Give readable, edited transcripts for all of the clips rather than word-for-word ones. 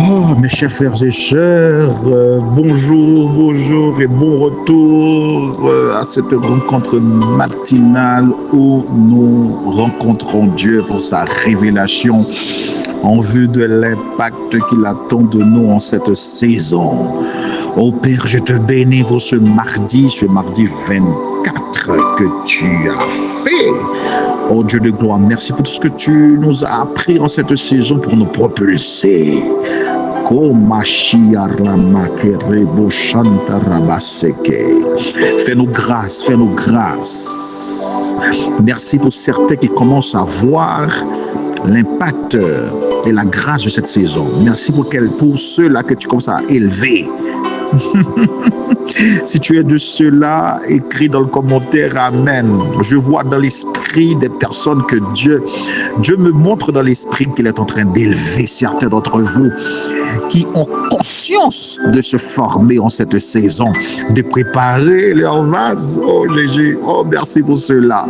Oh, mes chers frères et sœurs, bonjour et bon retour à cette rencontre matinale où nous rencontrons Dieu pour sa révélation en vue de l'impact qu'il attend de nous en cette saison. Oh Père, je te bénis pour ce mardi 24 que tu as fait. Oh Dieu de gloire, merci pour tout ce que tu nous as appris en cette saison pour nous propulser. Fais-nous grâce, fais-nous grâce. Merci pour certains qui commencent à voir l'impact et la grâce de cette saison. Merci pour ceux-là que tu commences à élever. Si tu es de ceux-là, écris dans le commentaire Amen. Je vois dans l'esprit des personnes que Dieu me montre dans l'esprit qu'il est en train d'élever certains d'entre vous qui ont conscience de se former en cette saison, de préparer leur vase. Oh Jésus, oh merci pour cela.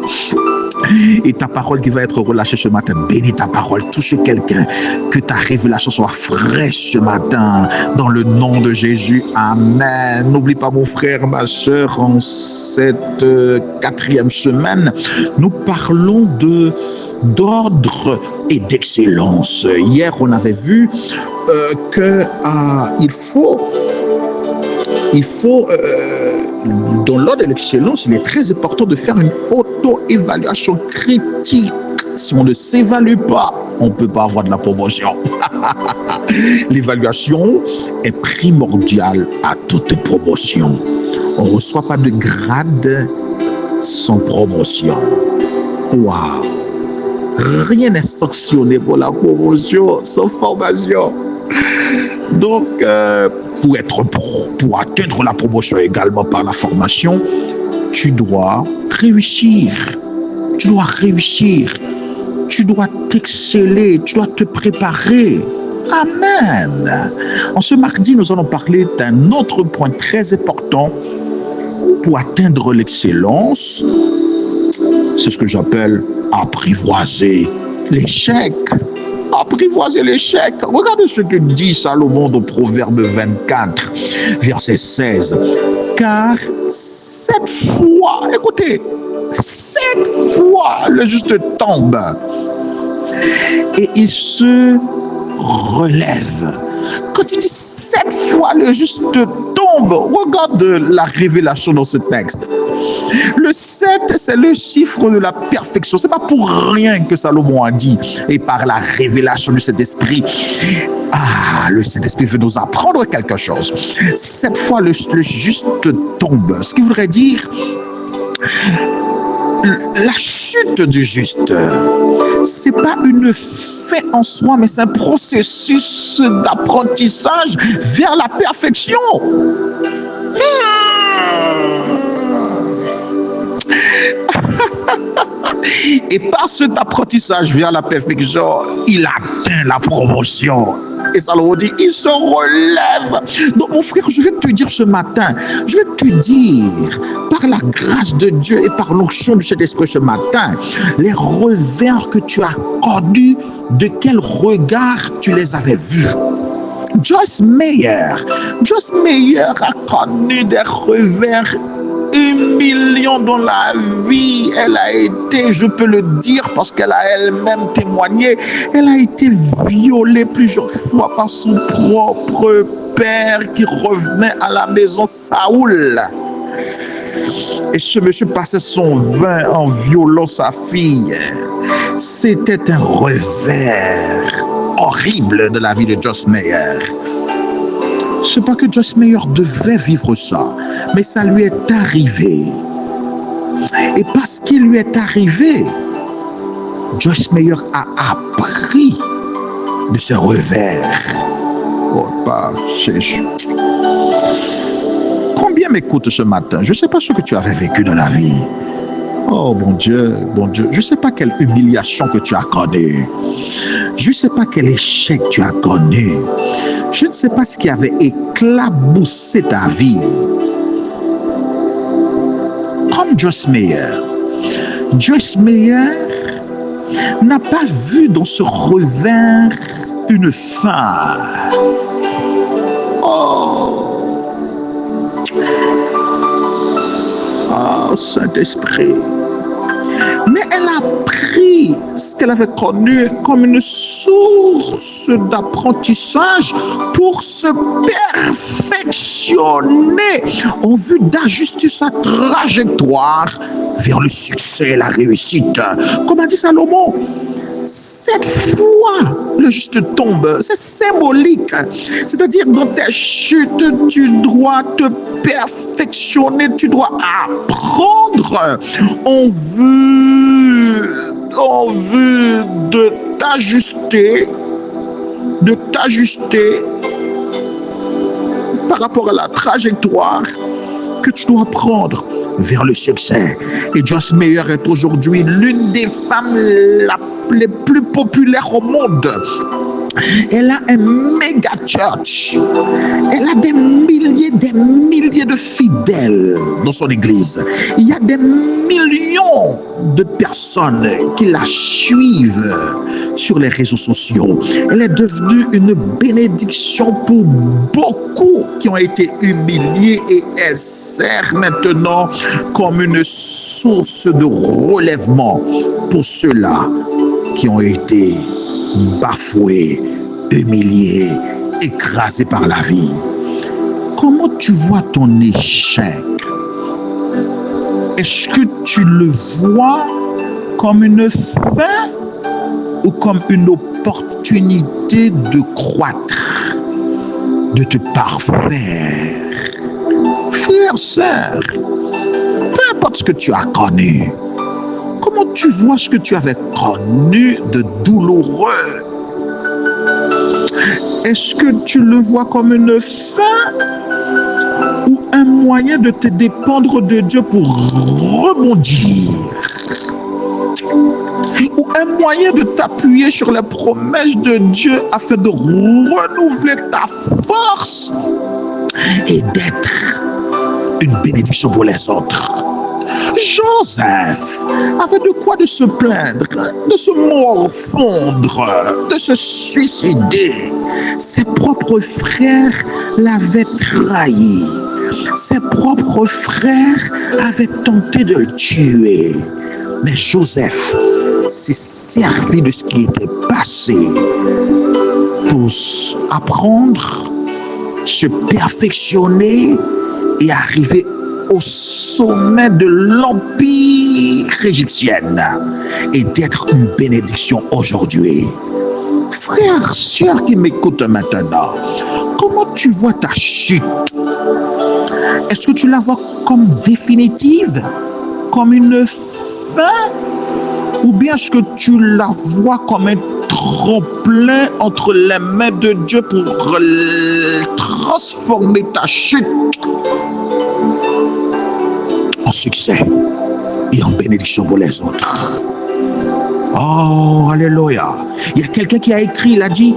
Et ta parole qui va être relâchée ce matin, bénis ta parole, touche quelqu'un, que ta révélation soit fraîche ce matin, dans le nom de Jésus, Amen. N'oublie pas mon frère, ma soeur, en cette 4e semaine, nous parlons d'ordre et d'excellence. Hier, on avait vu qu'il faut dans l'ordre de l'excellence, il est très important de faire une auto-évaluation critique. Si on ne s'évalue pas, on ne peut pas avoir de la promotion. L'évaluation est primordiale à toute promotion. On ne reçoit pas de grade sans promotion. Waouh! Rien n'est sanctionné pour la promotion sans formation. Donc, pour atteindre la promotion également par la formation, tu dois réussir. Tu dois réussir. Tu dois t'exceller. Tu dois te préparer. Amen. En ce mardi, nous allons parler d'un autre point très important pour atteindre l'excellence. C'est ce que j'appelle apprivoiser l'échec. Apprivoiser l'échec. Regardez ce que dit Salomon dans Proverbe 24, verset 16. Car 7 fois, écoutez, 7 fois le juste tombe et il se relève. Quand il dit 7 fois le juste tombe, regarde la révélation dans ce texte. Le 7, c'est le chiffre de la perfection. C'est pas pour rien que Salomon a dit, et par la révélation de cet esprit, le Saint-Esprit veut nous apprendre quelque chose. 7 fois le juste tombe, ce qui voudrait dire la chute du juste. C'est pas une fait en soi, mais c'est un processus d'apprentissage vers la perfection. Et par cet apprentissage vers la perfection, il atteint la promotion. Et Salomon dit, il se relève. Donc mon frère, je vais te dire ce matin, je vais te dire, par la grâce de Dieu et par l'onction de cet esprit ce matin, les revers que tu as connus, de quel regard tu les avais vus. Joyce Meyer a connu des revers humiliants dans la vie. Elle a été, je peux le dire parce qu'elle a elle-même témoigné, elle a été violée plusieurs fois par son propre père qui revenait à la maison, Saoul. Et ce monsieur passait son vin en violant sa fille. C'était un revers horrible de la vie de Joyce Meyer. C'est pas que Joyce Meyer devait vivre ça, mais ça lui est arrivé. Et parce qu'il lui est arrivé, Joyce Meyer a appris de ses revers. Oh, pas Jésus. Combien m'écoute ce matin? Je ne sais pas ce que tu avais vécu dans la vie. Oh mon Dieu, je ne sais pas quelle humiliation que tu as connue. Je ne sais pas quel échec tu as connu. Je ne sais pas ce qui avait éclaboussé ta vie. Comme Joyce Meyer. Joyce Meyer n'a pas vu dans ce revers une fin. Oh, Saint-Esprit. Mais elle a pris ce qu'elle avait connu comme une source d'apprentissage pour se perfectionner en vue d'ajuster sa trajectoire vers le succès et la réussite. Comme a dit Salomon, 7 fois le juste tombe. C'est symbolique. C'est-à-dire, dans tes chutes, tu dois te perfectionner, tu dois apprendre en vue de t'ajuster par rapport à la trajectoire que tu dois prendre vers le succès. Et Joyce Meyer est aujourd'hui l'une des femmes les plus populaires au monde. Elle a un méga church. Elle a des milliers de fidèles dans son église. Il y a des millions de personnes qui la suivent sur les réseaux sociaux. Elle est devenue une bénédiction pour beaucoup qui ont été humiliés et elle sert maintenant comme une source de relèvement pour ceux-là qui ont été bafoués, humiliés, écrasés par la vie. Comment tu vois ton échec? Est-ce que tu le vois comme une fin ou comme une opportunité de croître, de te parfaire? Frère, sœur, peu importe ce que tu as connu, comment tu vois ce que tu avais connu de douloureux? Est-ce que tu le vois comme une fin ou un moyen de te dépendre de Dieu pour rebondir? Ou un moyen de t'appuyer sur les promesses de Dieu afin de renouveler ta force et d'être une bénédiction pour les autres? Joseph avait de quoi de se plaindre, de se morfondre, de se suicider. Ses propres frères l'avaient trahi. Ses propres frères avaient tenté de le tuer. Mais Joseph s'est servi de ce qui était passé pour apprendre, se perfectionner et arriver au sommet de l'empire égyptien et d'être une bénédiction aujourd'hui. Frère, sœur qui m'écoute maintenant, comment tu vois ta chute? Est-ce que tu la vois comme définitive, comme une fin, ou bien est-ce que tu la vois comme un tremplin entre les mains de Dieu pour transformer ta chute en succès et en bénédiction pour les autres? Oh, alléluia. Il y a quelqu'un qui a écrit, il a dit,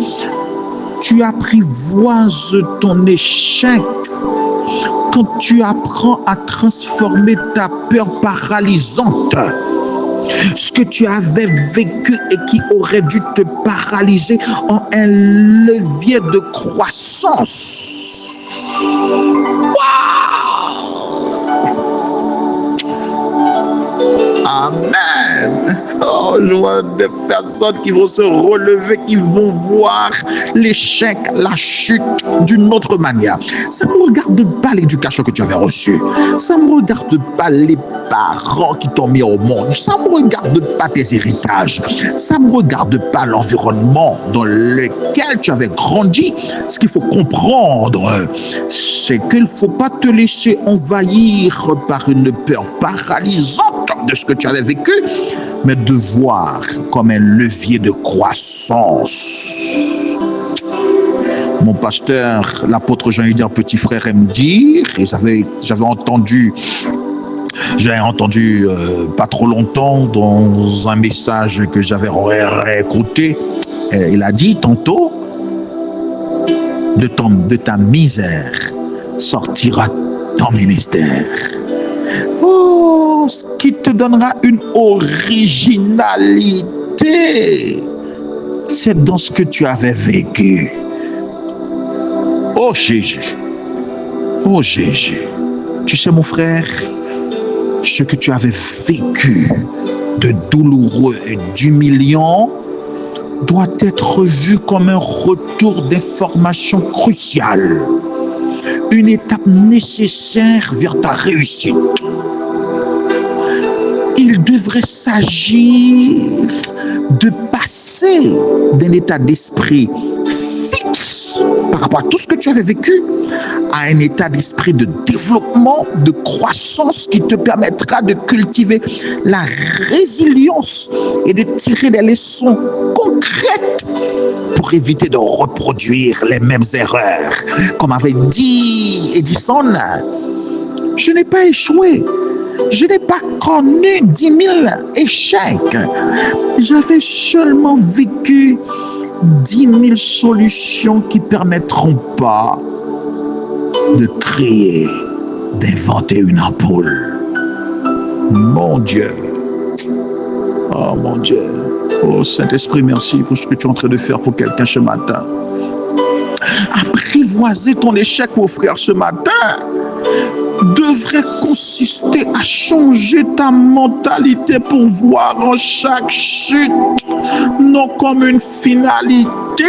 tu apprivoises ton échec quand tu apprends à transformer ta peur paralysante. Ce que tu avais vécu et qui aurait dû te paralyser en un levier de croissance. Wow! Amen. Oh, je vois des personnes qui vont se relever, qui vont voir l'échec, la chute d'une autre manière. Ça ne me regarde pas l'éducation que tu avais reçue. Ça ne me regarde pas les parents qui t'ont mis au monde. Ça ne me regarde pas tes héritages. Ça ne me regarde pas l'environnement dans lequel tu avais grandi. Ce qu'il faut comprendre, c'est qu'il ne faut pas te laisser envahir par une peur paralysante de ce que tu avais vécu, mais de voir comme un levier de croissance. Mon pasteur, l'apôtre Jean-Yves, petit frère, aime dire, et j'avais entendu pas trop longtemps dans un message que j'avais réécouté, il a dit tantôt, de ta misère sortira ton ministère. Oh, ce qui te donnera une originalité réalité, c'est dans ce que tu avais vécu. Oh Jésus, oh Jésus, tu sais mon frère, ce que tu avais vécu de douloureux et d'humiliant doit être vu comme un retour d'information cruciale, une étape nécessaire vers ta réussite. Il devrait s'agir de passer d'un état d'esprit fixe par rapport à tout ce que tu avais vécu à un état d'esprit de développement, de croissance qui te permettra de cultiver la résilience et de tirer des leçons concrètes pour éviter de reproduire les mêmes erreurs. Comme avait dit Edison, je n'ai pas échoué. Je n'ai pas connu 10 000 échecs. J'avais seulement vécu 10 000 solutions qui ne permettront pas de créer, d'inventer une ampoule. Mon Dieu. Oh mon Dieu. Oh Saint-Esprit, merci pour ce que tu es en train de faire pour quelqu'un ce matin. Apprivoiser ton échec, mon frère, ce matin, devrait consister à changer ta mentalité pour voir en chaque chute non comme une finalité,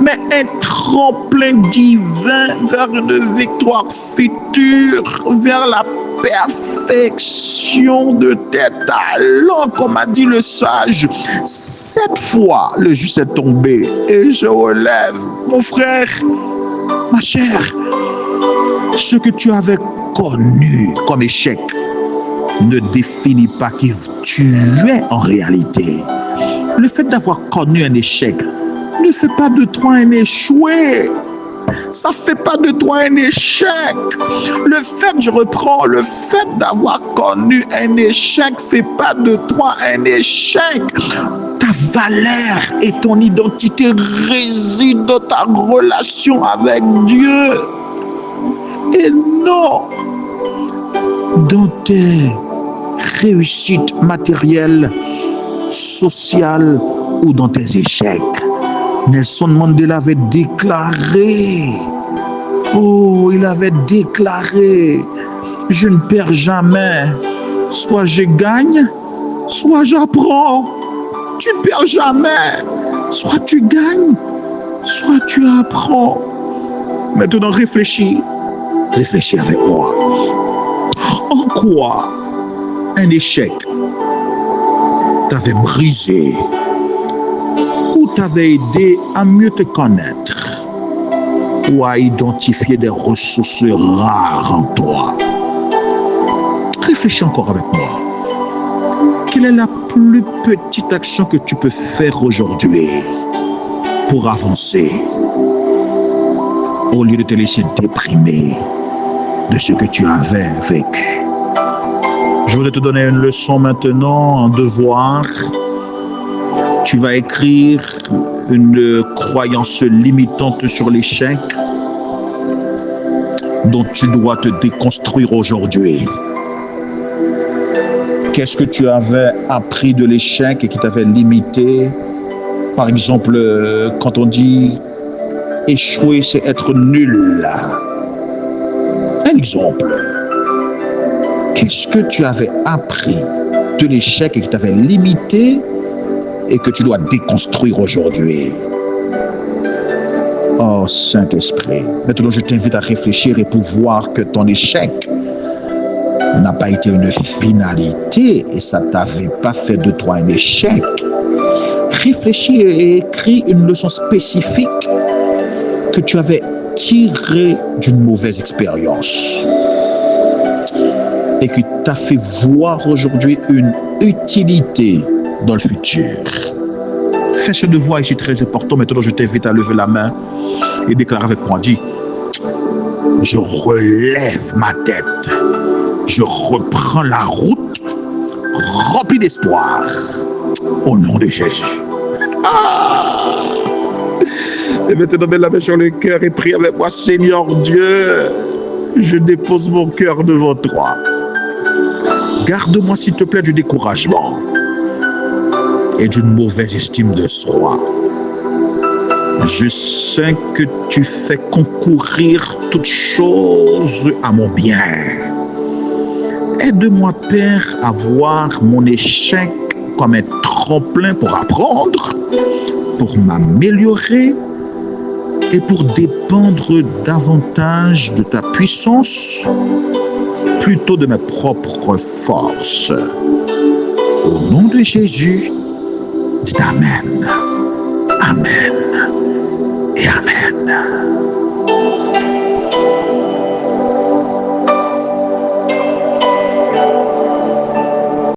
mais un tremplin divin vers une victoire future, vers la perfection de tes talents, comme a dit le sage. 7 fois, le juste est tombé et je relève. Mon frère, ma chère, ce que tu avais connu comme échec ne définit pas qui tu es en réalité. Le fait d'avoir connu un échec ne fait pas de toi un échoué. Ça ne fait pas de toi un échec. Le fait d'avoir connu un échec ne fait pas de toi un échec. Ta valeur et ton identité résident dans ta relation avec Dieu. Et non dans tes réussites matérielles, sociales ou dans tes échecs. Nelson Mandela avait déclaré, il avait déclaré, je ne perds jamais, soit je gagne, soit j'apprends. Tu ne perds jamais, soit tu gagnes, soit tu apprends. Maintenant réfléchis avec moi. En quoi un échec t'avait brisé ou t'avait aidé à mieux te connaître ou à identifier des ressources rares en toi? Réfléchis encore avec moi. Quelle est la plus petite action que tu peux faire aujourd'hui pour avancer au lieu de te laisser déprimer de ce que tu avais vécu? Je voudrais te donner une leçon maintenant, un devoir. Tu vas écrire une croyance limitante sur l'échec dont tu dois te déconstruire aujourd'hui. Qu'est-ce que tu avais appris de l'échec et qui t'avait limité? Par exemple, quand on dit échouer, c'est être nul. Un exemple. Qu'est-ce que tu avais appris de l'échec et qui t'avait limité et que tu dois déconstruire aujourd'hui? Oh Saint-Esprit, maintenant je t'invite à réfléchir et pour voir que ton échec n'a pas été une finalité et ça ne t'avait pas fait de toi un échec. Réfléchis et écris une leçon spécifique que tu avais tirée d'une mauvaise expérience et qui t'a fait voir aujourd'hui une utilité dans le futur. Fais ce devoir ici très important. Maintenant, je t'invite à lever la main et déclarer avec moi. Dis, je relève ma tête. Je reprends la route remplie d'espoir. Au nom de Jésus. Et maintenant, mets la main sur le cœur et prie avec moi. Seigneur Dieu, je dépose mon cœur devant toi. Garde-moi, s'il te plaît, du découragement. et d'une mauvaise estime de soi. Je sais que tu fais concourir toutes choses à mon bien. Aide-moi, Père, à voir mon échec comme un tremplin pour apprendre, pour m'améliorer et pour dépendre davantage de ta puissance plutôt de mes propres forces. Au nom de Jésus, dis Amen.